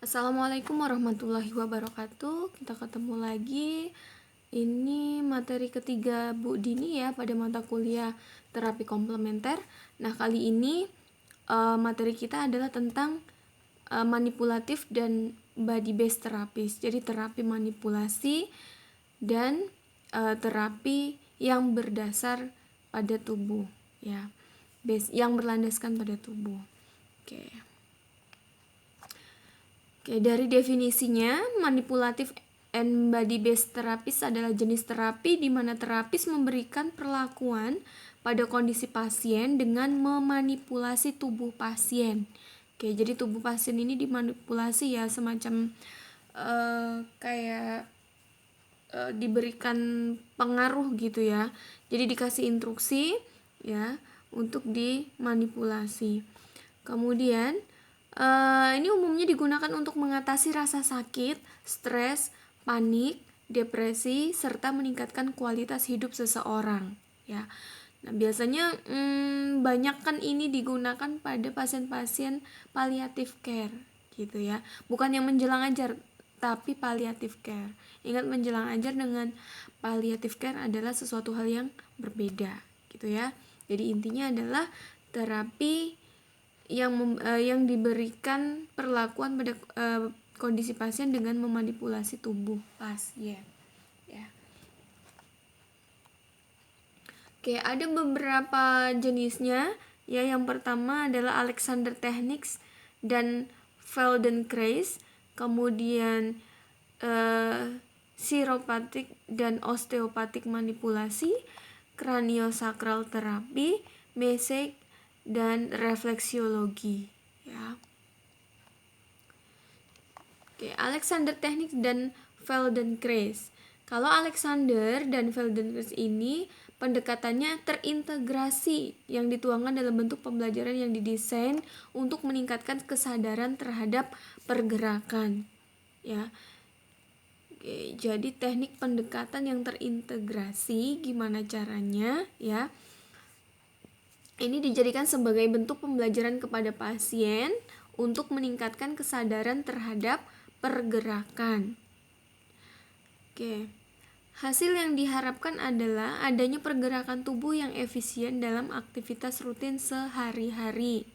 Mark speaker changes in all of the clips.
Speaker 1: Assalamualaikum warahmatullahi wabarakatuh. Kita ketemu lagi. Ini materi ketiga Bu Dini ya pada mata kuliah terapi komplementer. Nah, kali ini materi kita adalah tentang manipulatif dan body based terapis. Jadi terapi manipulasi dan terapi yang berdasar pada tubuh ya. Yang berlandaskan pada tubuh. Oke. Oke, dari definisinya, manipulatif and body based terapis adalah jenis terapi di mana terapis memberikan perlakuan pada kondisi pasien dengan memanipulasi tubuh pasien. Oke, jadi tubuh pasien ini dimanipulasi ya, semacam kayak diberikan pengaruh gitu ya. Jadi dikasih instruksi ya untuk dimanipulasi. Kemudian ini umumnya digunakan untuk mengatasi rasa sakit, stres, panik, depresi, serta meningkatkan kualitas hidup seseorang. Ya, nah biasanya banyak kan ini digunakan pada pasien-pasien palliative care, gitu ya. Bukan yang menjelang ajar, tapi palliative care. Ingat, menjelang ajar dengan palliative care adalah sesuatu hal yang berbeda, gitu ya. Jadi intinya adalah terapi yang diberikan perlakuan pada kondisi pasien dengan memanipulasi tubuh pasien ya. Oke, ada beberapa jenisnya ya. Yang pertama adalah Alexander Techniques dan Feldenkrais, kemudian chiropractic dan osteopatik manipulasi, craniosacral terapi, massage dan refleksiologi ya. Oke, Alexander Techniques dan Feldenkrais. Kalau Alexander dan Feldenkrais ini pendekatannya terintegrasi yang dituangkan dalam bentuk pembelajaran yang didesain untuk meningkatkan kesadaran terhadap pergerakan ya. Oke, jadi teknik pendekatan yang terintegrasi gimana caranya ya? Ini dijadikan sebagai bentuk pembelajaran kepada pasien untuk meningkatkan kesadaran terhadap pergerakan. Oke. Hasil yang diharapkan adalah adanya pergerakan tubuh yang efisien dalam aktivitas rutin sehari-hari.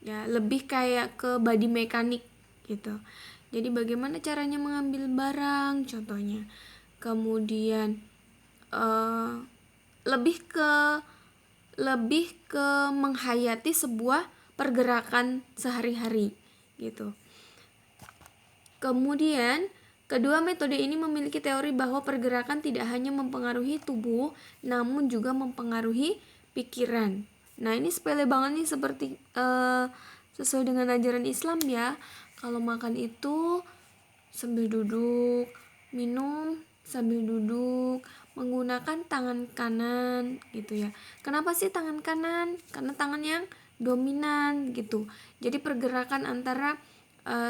Speaker 1: Ya, lebih kayak ke body mekanik gitu. Jadi bagaimana caranya mengambil barang contohnya. Kemudian lebih ke menghayati sebuah pergerakan sehari-hari gitu. Kemudian kedua metode ini memiliki teori bahwa pergerakan tidak hanya mempengaruhi tubuh namun juga mempengaruhi pikiran. Nah, ini sepele banget nih, seperti sesuai dengan ajaran Islam ya. Kalau makan itu sambil duduk, minum sambil duduk, menggunakan tangan kanan gitu ya. Kenapa sih tangan kanan? Karena tangan yang dominan gitu. Jadi pergerakan antara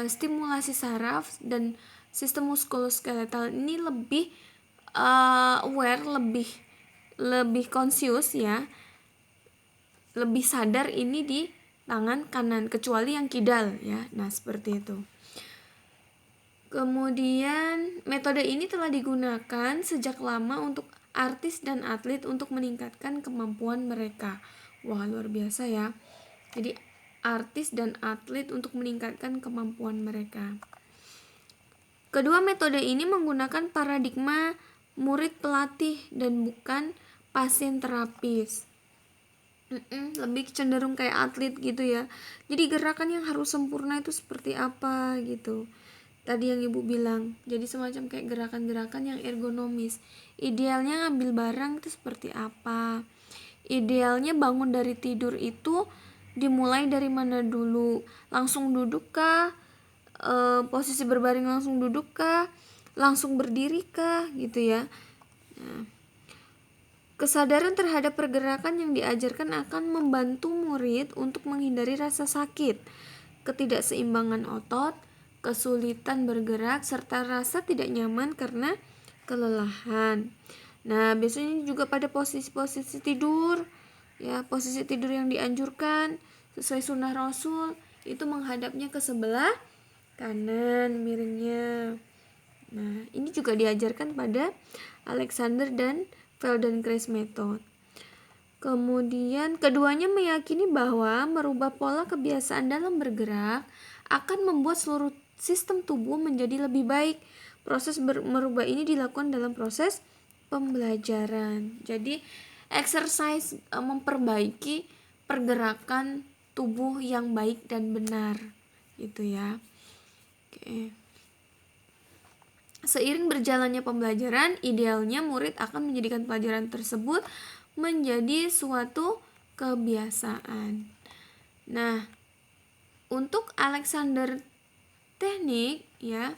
Speaker 1: stimulasi saraf dan sistem muskuloskeletal ini lebih aware, lebih conscious ya, lebih sadar ini di tangan kanan, kecuali yang kidal ya. Nah, seperti itu. Kemudian metode ini telah digunakan sejak lama untuk artis dan atlet untuk meningkatkan kemampuan mereka. Wah, luar biasa ya. Jadi artis dan atlet untuk meningkatkan kemampuan mereka. Kedua metode ini menggunakan paradigma murid pelatih dan bukan pasien terapis. Lebih cenderung kayak atlet gitu ya. Jadi gerakan yang harus sempurna itu seperti apa gitu. Tadi yang ibu bilang, jadi semacam kayak gerakan-gerakan yang ergonomis. Idealnya ngambil barang itu seperti apa? Idealnya bangun dari tidur itu dimulai dari mana dulu? Langsung duduk kah? Posisi berbaring langsung duduk kah? Langsung berdiri kah? Gitu ya. Nah, kesadaran terhadap pergerakan yang diajarkan akan membantu murid untuk menghindari rasa sakit, ketidakseimbangan otot, kesulitan bergerak, serta rasa tidak nyaman karena kelelahan. Nah, biasanya juga pada posisi-posisi tidur ya, posisi tidur yang dianjurkan sesuai sunnah Rasul itu menghadapnya ke sebelah kanan miringnya. Nah, ini juga diajarkan pada Alexander dan Feldenkrais method. Kemudian keduanya meyakini bahwa merubah pola kebiasaan dalam bergerak akan membuat seluruh sistem tubuh menjadi lebih baik. Proses merubah ini dilakukan dalam proses pembelajaran. Jadi exercise memperbaiki pergerakan tubuh yang baik dan benar gitu ya. Oke. Seiring berjalannya pembelajaran, idealnya murid akan menjadikan pelajaran tersebut menjadi suatu kebiasaan. Nah, untuk Alexander teknik ya,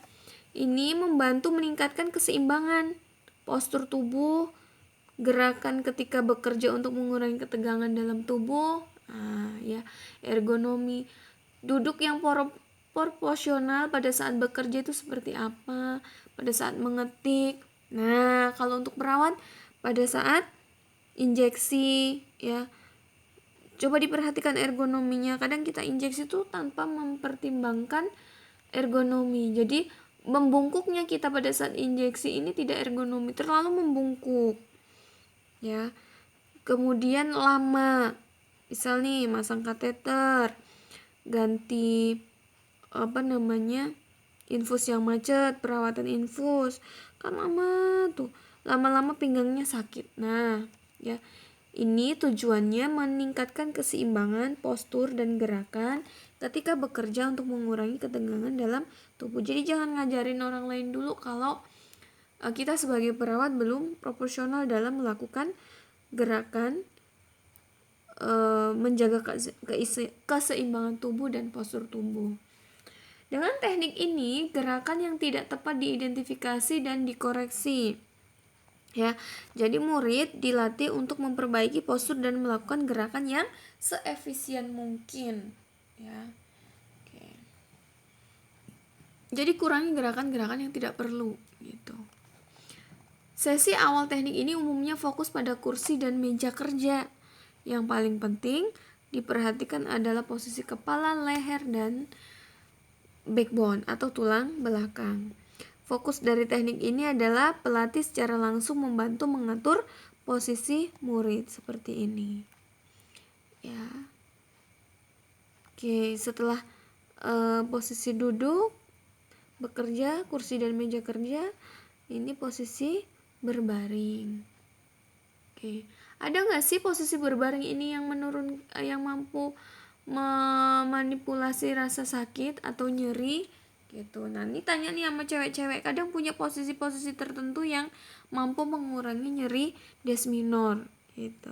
Speaker 1: ini membantu meningkatkan keseimbangan postur tubuh, gerakan ketika bekerja untuk mengurangi ketegangan dalam tubuh, ya, ergonomi, duduk yang proporsional pada saat bekerja itu seperti apa, pada saat mengetik. Nah, kalau untuk perawat pada saat injeksi ya, coba diperhatikan ergonominya. Kadang kita injeksi itu tanpa mempertimbangkan ergonomi. Jadi membungkuknya kita pada saat injeksi ini tidak ergonomi, terlalu membungkuk ya. Kemudian lama, misal nih masang kateter, ganti infus yang macet, perawatan infus kan lama tuh, lama-lama pinggangnya sakit. Nah ya, ini tujuannya meningkatkan keseimbangan postur dan gerakan ketika bekerja untuk mengurangi ketegangan dalam tubuh. Jadi jangan ngajarin orang lain dulu kalau kita sebagai perawat belum proporsional dalam melakukan gerakan menjaga keseimbangan tubuh dan postur tubuh. Dengan teknik ini, gerakan yang tidak tepat diidentifikasi dan dikoreksi. Ya, jadi murid dilatih untuk memperbaiki postur dan melakukan gerakan yang seefisien mungkin. Ya, oke. Jadi kurangi gerakan-gerakan yang tidak perlu, gitu. Sesi awal teknik ini umumnya fokus pada kursi dan meja kerja. Yang paling penting diperhatikan adalah posisi kepala, leher, dan backbone atau tulang belakang. Fokus dari teknik ini adalah pelatih secara langsung membantu mengatur posisi murid seperti ini. Ya. Oke, setelah posisi duduk, bekerja, kursi dan meja kerja, ini posisi berbaring. Oke. Ada nggak sih posisi berbaring ini yang yang mampu memanipulasi rasa sakit atau nyeri gitu. Nah, ini tanya nih sama cewek-cewek, kadang punya posisi-posisi tertentu yang mampu mengurangi nyeri des minor gitu.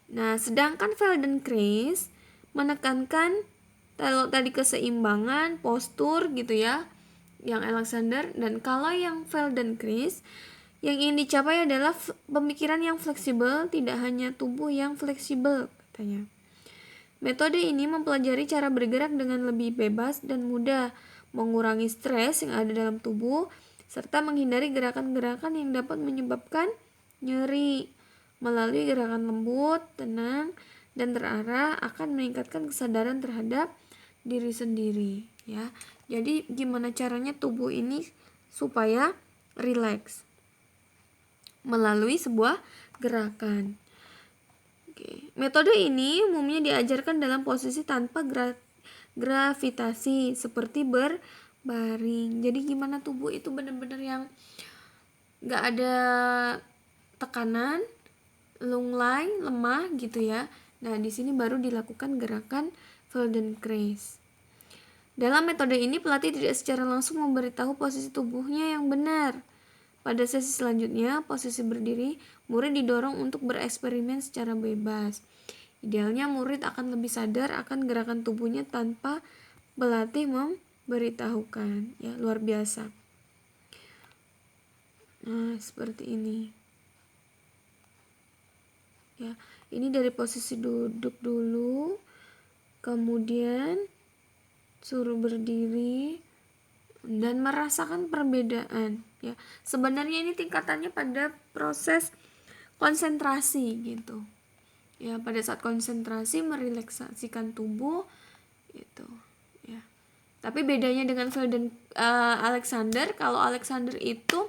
Speaker 1: Nah, sedangkan Feldenkrais menekankan kalau tadi keseimbangan postur gitu ya, yang Alexander, dan kalau yang Feldenkrais yang ingin dicapai adalah pemikiran yang fleksibel, tidak hanya tubuh yang fleksibel katanya. Metode ini mempelajari cara bergerak dengan lebih bebas dan mudah, mengurangi stres yang ada dalam tubuh, serta menghindari gerakan-gerakan yang dapat menyebabkan nyeri. Melalui gerakan lembut, tenang, dan terarah akan meningkatkan kesadaran terhadap diri sendiri ya. Jadi gimana caranya tubuh ini supaya rileks melalui sebuah gerakan. Oke. Metode ini umumnya diajarkan dalam posisi tanpa gravitasi seperti berbaring. Jadi gimana tubuh itu benar-benar yang gak ada tekanan, lunglai, lemah gitu ya. Nah, di sini baru dilakukan gerakan Feldenkrais. Dalam metode ini pelatih tidak secara langsung memberitahu posisi tubuhnya yang benar. Pada sesi selanjutnya, posisi berdiri, murid didorong untuk bereksperimen secara bebas. Idealnya murid akan lebih sadar akan gerakan tubuhnya tanpa pelatih memberitahukan. Ya, luar biasa. Nah, seperti ini. Ya, ini dari posisi duduk dulu, kemudian suruh berdiri dan merasakan perbedaan ya. Sebenarnya ini tingkatannya pada proses konsentrasi gitu ya, pada saat konsentrasi merelaksasikan tubuh gitu ya. Tapi bedanya dengan Felden Alexander, kalau Alexander itu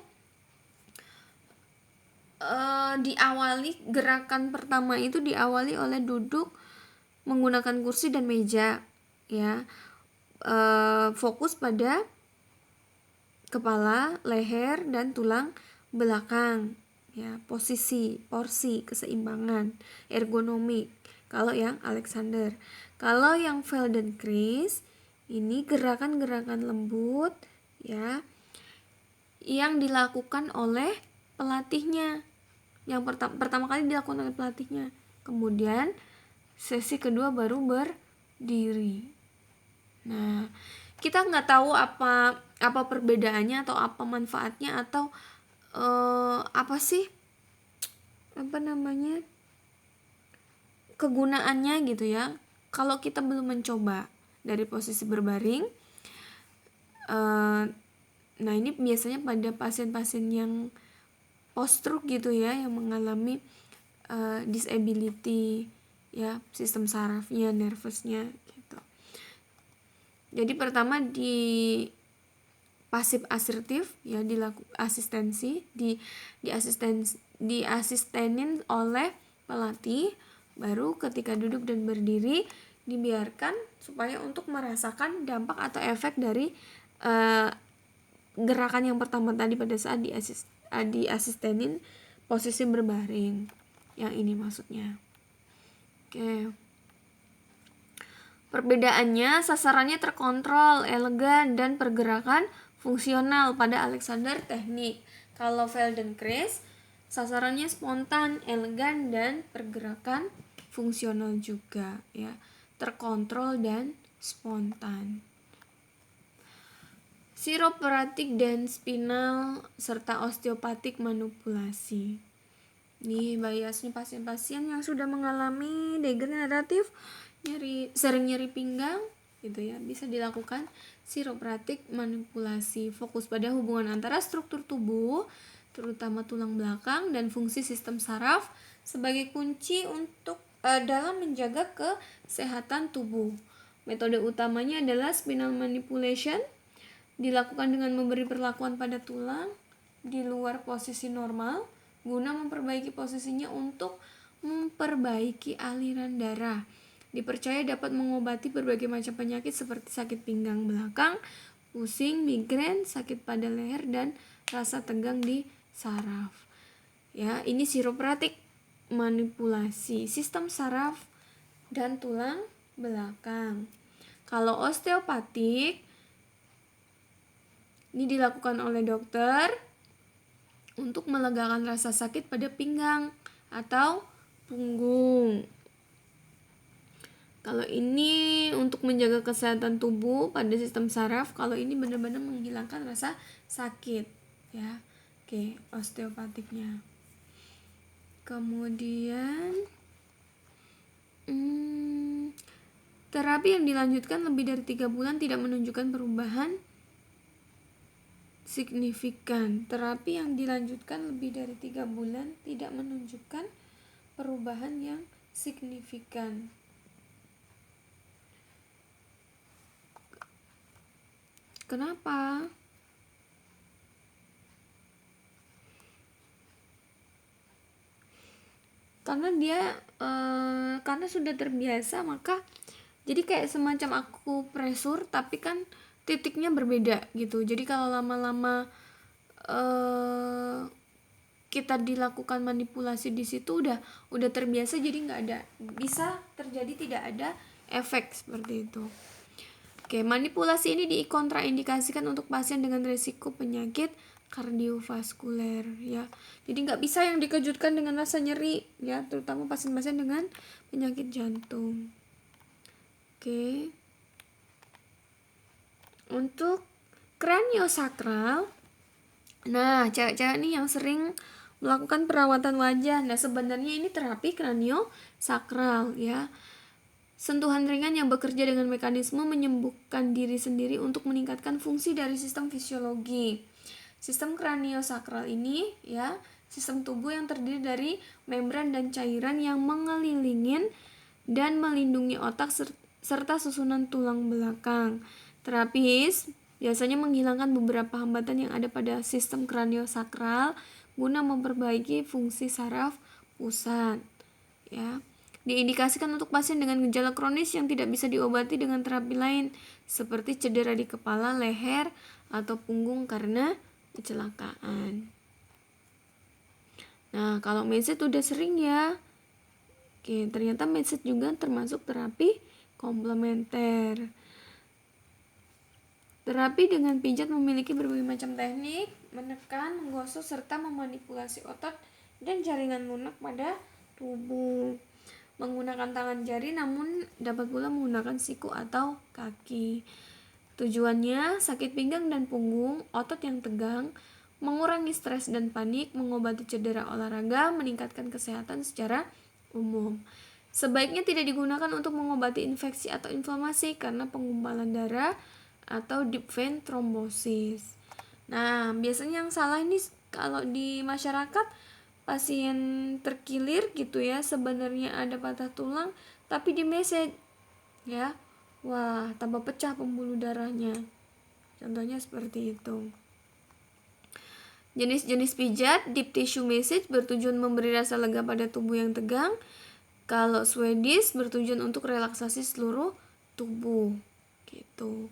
Speaker 1: gerakan pertama itu diawali oleh duduk menggunakan kursi dan meja, ya. Fokus pada kepala, leher, dan tulang belakang, ya. Porsi, keseimbangan, ergonomik. Kalau yang Alexander, kalau yang Feldenkrais ini gerakan-gerakan lembut, ya, yang dilakukan oleh pelatihnya. Yang pertama kali dilakukan oleh pelatihnya. Kemudian sesi kedua baru berdiri. Nah, kita nggak tahu apa perbedaannya atau apa manfaatnya atau apa sih kegunaannya gitu ya. Kalau kita belum mencoba dari posisi berbaring, nah ini biasanya pada pasien-pasien yang post-stroke gitu ya, yang mengalami disability, ya, sistem sarafnya, nervousnya gitu. Jadi pertama di pasif asertif, ya, asistensi, asistenin oleh pelatih. Baru ketika duduk dan berdiri dibiarkan supaya untuk merasakan dampak atau efek dari gerakan yang pertama tadi pada saat diasistenin posisi berbaring. Yang ini maksudnya. Oke. Perbedaannya, sasarannya terkontrol, elegan, dan pergerakan fungsional. Pada Alexander teknik. Kalau Feldenkrais, sasarannya spontan, elegan, dan pergerakan fungsional juga, ya. Terkontrol dan spontan. Chiropratik dan spinal serta osteopatik manipulasi. Nih biasanya pasien-pasien yang sudah mengalami degeneratif, sering nyeri pinggang gitu ya, bisa dilakukan chiropratik manipulasi. Fokus pada hubungan antara struktur tubuh, terutama tulang belakang, dan fungsi sistem saraf sebagai kunci untuk dalam menjaga kesehatan tubuh. Metode utamanya adalah spinal manipulation, dilakukan dengan memberi perlakuan pada tulang di luar posisi normal guna memperbaiki posisinya untuk memperbaiki aliran darah. Dipercaya dapat mengobati berbagai macam penyakit seperti sakit pinggang belakang, pusing, migrain, sakit pada leher, dan rasa tegang di saraf. Ya, ini chiropratik manipulasi sistem saraf dan tulang belakang. Kalau osteopatik ini dilakukan oleh dokter untuk melegakan rasa sakit pada pinggang atau punggung. Kalau ini untuk menjaga kesehatan tubuh pada sistem saraf, kalau ini benar-benar menghilangkan rasa sakit, ya. Oke, osteopatiknya. Kemudian terapi yang dilanjutkan lebih dari 3 bulan tidak menunjukkan perubahan signifikan. Terapi yang dilanjutkan lebih dari 3 bulan tidak menunjukkan perubahan yang signifikan. Kenapa? Karena dia karena sudah terbiasa, maka jadi kayak semacam akupresur tapi kan titiknya berbeda gitu. Jadi kalau lama-lama kita dilakukan manipulasi di situ udah terbiasa, jadi nggak ada, bisa terjadi tidak ada efek seperti itu. Oke, manipulasi ini dikontraindikasikan untuk pasien dengan risiko penyakit kardiovaskuler, ya. Jadi nggak bisa yang dikejutkan dengan rasa nyeri, ya, terutama pasien-pasien dengan penyakit jantung. Oke. Untuk kraniosakral, nah cewek-cewek nih yang sering melakukan perawatan wajah. Nah, sebenarnya ini terapi kraniosakral, ya. Sentuhan ringan yang bekerja dengan mekanisme menyembuhkan diri sendiri untuk meningkatkan fungsi dari sistem fisiologi. Sistem kraniosakral ini, ya, sistem tubuh yang terdiri dari membran dan cairan yang mengelilingi dan melindungi otak serta susunan tulang belakang. Terapis biasanya menghilangkan beberapa hambatan yang ada pada sistem kraniosakral guna memperbaiki fungsi saraf pusat. Ya, diindikasikan untuk pasien dengan gejala kronis yang tidak bisa diobati dengan terapi lain, seperti cedera di kepala, leher, atau punggung karena kecelakaan. Nah, kalau mindset udah sering ya. Oke, ternyata mindset juga termasuk terapi komplementer. Terapi dengan pijat memiliki berbagai macam teknik, menekan, menggosok, serta memanipulasi otot dan jaringan lunak pada tubuh. Menggunakan tangan jari, namun dapat pula menggunakan siku atau kaki. Tujuannya sakit pinggang dan punggung, otot yang tegang, mengurangi stres dan panik, mengobati cedera olahraga, meningkatkan kesehatan secara umum. Sebaiknya tidak digunakan untuk mengobati infeksi atau inflamasi karena penggumpalan darah atau deep vein thrombosis. Nah, biasanya yang salah ini kalau di masyarakat, pasien terkilir gitu ya, sebenarnya ada patah tulang tapi di message ya, wah tambah pecah pembuluh darahnya, contohnya seperti itu. Jenis-jenis pijat deep tissue massage bertujuan memberi rasa lega pada tubuh yang tegang. Kalau Swedish bertujuan untuk relaksasi seluruh tubuh gitu.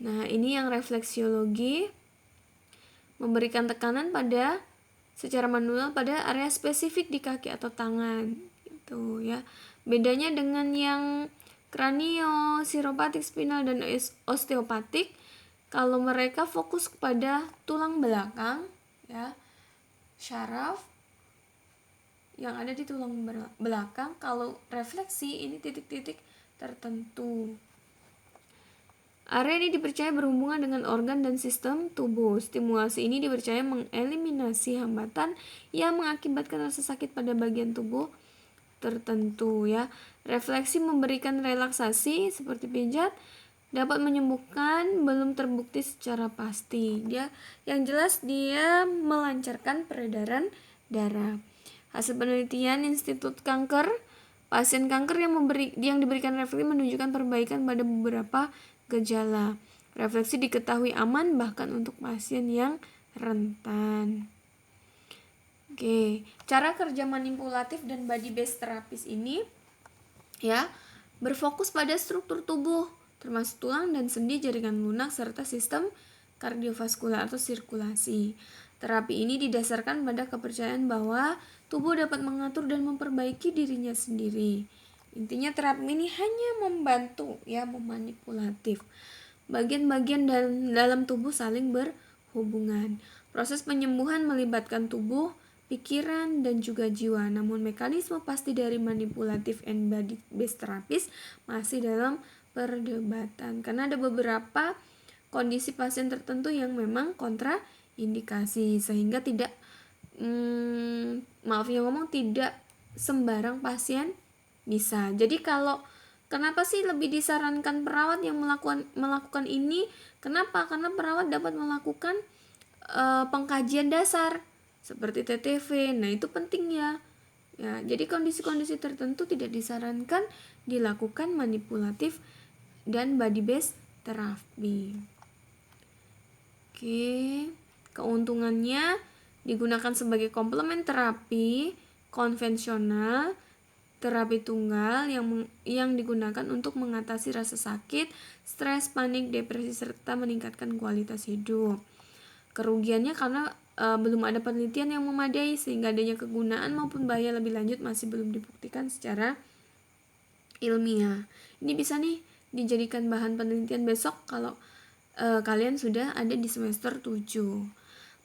Speaker 1: Nah, ini yang refleksiologi, memberikan tekanan pada secara manual pada area spesifik di kaki atau tangan gitu ya. Bedanya dengan yang kranio, siropatik, spinal, dan osteopatik, kalau mereka fokus kepada tulang belakang ya, syaraf yang ada di tulang belakang. Kalau refleksi ini titik-titik tertentu. Area ini dipercaya berhubungan dengan organ dan sistem tubuh. Stimulasi ini dipercaya mengeliminasi hambatan yang mengakibatkan rasa sakit pada bagian tubuh tertentu ya. Refleksi memberikan relaksasi seperti pijat, dapat menyembuhkan, belum terbukti secara pasti. Yang jelas dia melancarkan peredaran darah. Hasil penelitian Institut Kanker, pasien kanker yang diberikan refleksi menunjukkan perbaikan pada beberapa gejala. Refleksi diketahui aman bahkan untuk pasien yang rentan. Oke, cara kerja manipulatif dan body based terapis ini ya berfokus pada struktur tubuh termasuk tulang dan sendi, jaringan lunak, serta sistem kardiovaskular atau sirkulasi. Terapi ini didasarkan pada kepercayaan bahwa tubuh dapat mengatur dan memperbaiki dirinya sendiri. Intinya terapi ini hanya membantu ya, memanipulatif. Bagian-bagian dalam tubuh saling berhubungan. Proses penyembuhan melibatkan tubuh, pikiran, dan juga jiwa. Namun mekanisme pasti dari manipulatif and body based therapist masih dalam perdebatan. Karena ada beberapa kondisi pasien tertentu yang memang kontraindikasi, sehingga tidak tidak sembarang pasien bisa. Jadi kenapa sih lebih disarankan perawat yang melakukan ini? Kenapa? Karena perawat dapat melakukan pengkajian dasar seperti TTV. Nah, itu penting ya. Ya, jadi kondisi-kondisi tertentu tidak disarankan dilakukan manipulatif dan body based terapi. Oke, keuntungannya digunakan sebagai komplement terapi konvensional, terapi tunggal yang digunakan untuk mengatasi rasa sakit, stres, panik, depresi, serta meningkatkan kualitas hidup. Kerugiannya karena belum ada penelitian yang memadai, sehingga adanya kegunaan maupun bahaya lebih lanjut masih belum dibuktikan secara ilmiah. Ini bisa nih dijadikan bahan penelitian besok kalau kalian sudah ada di semester 7.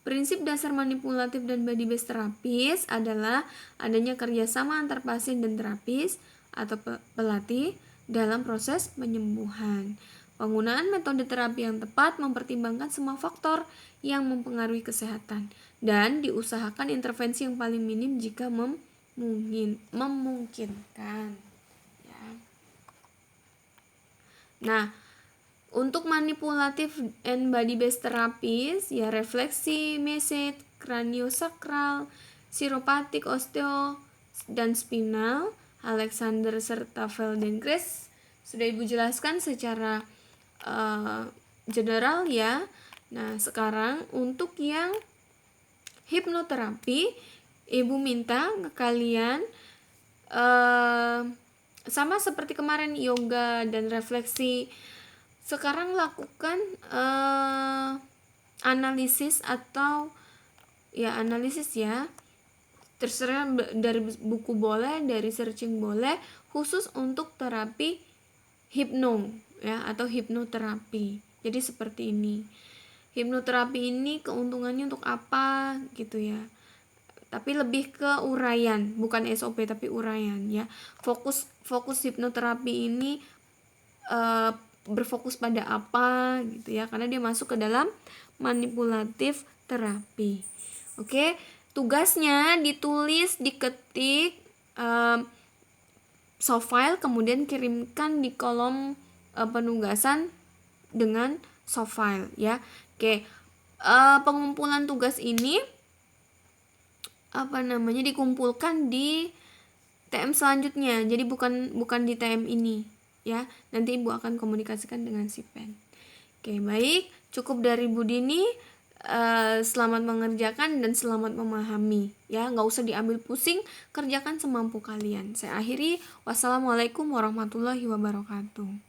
Speaker 1: Prinsip dasar manipulatif dan body based terapis adalah adanya kerjasama antar pasien dan terapis atau pelatih dalam proses penyembuhan. Penggunaan metode terapi yang tepat mempertimbangkan semua faktor yang mempengaruhi kesehatan dan diusahakan intervensi yang paling minim jika memungkinkan. Ya. Nah, untuk manipulatif and body based therapist ya refleksi, massage, kraniosakral, siropatik, osteo, dan spinal, Alexander serta Feldenkrais sudah Ibu jelaskan secara general ya. Nah, sekarang untuk yang hipnoterapi, Ibu minta ke kalian sama seperti kemarin yoga dan refleksi. Sekarang lakukan analisis atau ya analisis ya. Terserah dari buku boleh, dari searching boleh, khusus untuk terapi hipno ya atau hipnoterapi. Jadi seperti ini. Hipnoterapi ini keuntungannya untuk apa gitu ya. Tapi lebih ke uraian, bukan SOP tapi uraian ya. Fokus hipnoterapi ini berfokus pada apa gitu ya, karena dia masuk ke dalam manipulatif terapi. Oke, tugasnya ditulis, diketik soft file, kemudian kirimkan di kolom penugasan dengan soft file ya. Oke, pengumpulan tugas ini dikumpulkan di TM selanjutnya. Jadi bukan di TM ini ya. Nanti Ibu akan komunikasikan dengan si pen. Oke, baik. Cukup dari Bu Dini. Selamat mengerjakan dan selamat memahami ya. Nggak usah diambil pusing, kerjakan semampu kalian. Saya akhiri. Wassalamualaikum warahmatullahi wabarakatuh.